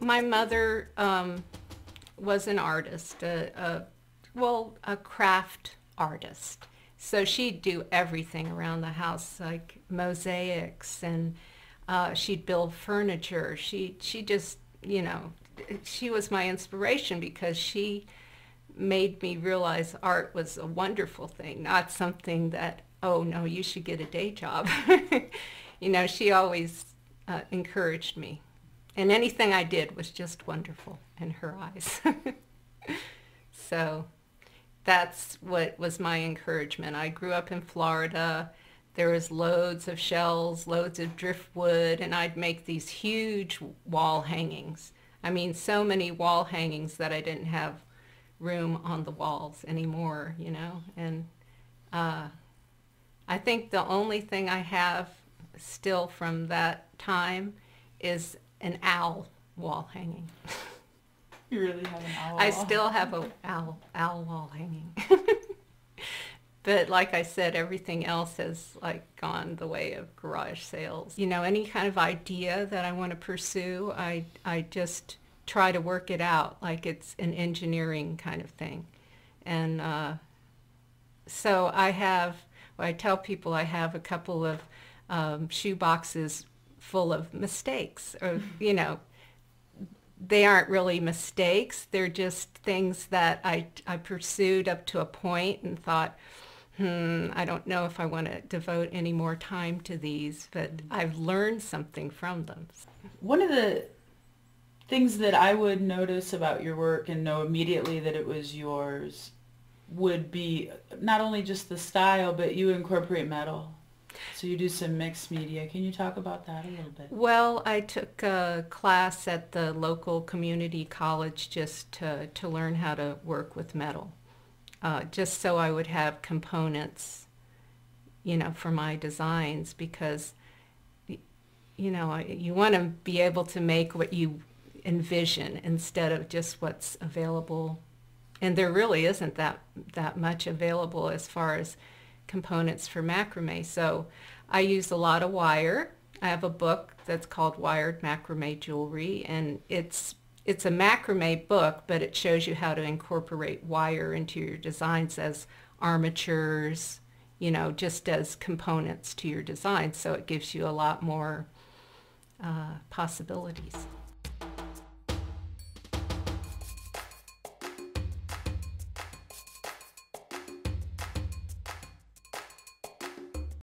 My mother was an artist, a craft artist. So she'd do everything around the house, like mosaics, and she'd build furniture. She just, she was my inspiration because she made me realize art was a wonderful thing, not something that, oh no, you should get a day job. She always encouraged me. And anything I did was just wonderful in her eyes. So that's what was my encouragement. I grew up in Florida. There was loads of shells, loads of driftwood, and I'd make these huge wall hangings. I mean, so many wall hangings that I didn't have room on the walls anymore, And I think the only thing I have still from that time is an owl wall hanging. You really have an owl I wall. still have a owl wall hanging. But like I said, everything else has gone the way of garage sales. Any kind of idea that I want to pursue, I just try to work it out like it's an engineering kind of thing. And so I tell people I have a couple of shoe boxes full of mistakes, or they aren't really mistakes. They're just things that I pursued up to a point and thought, I don't know if I want to devote any more time to these, but I've learned something from them. One of the things that I would notice about your work and know immediately that it was yours would be not only just the style, but you incorporate metal. So you do some mixed media. Can you talk about that a little bit? Well, I took a class at the local community college just to learn how to work with metal, just so I would have components, for my designs, because, you want to be able to make what you envision instead of just what's available. And there really isn't that much available as far as components for macrame. So I use a lot of wire. I have a book that's called Wired Macrame Jewelry, and it's a macrame book, but it shows you how to incorporate wire into your designs as armatures, just as components to your design. So it gives you a lot more possibilities.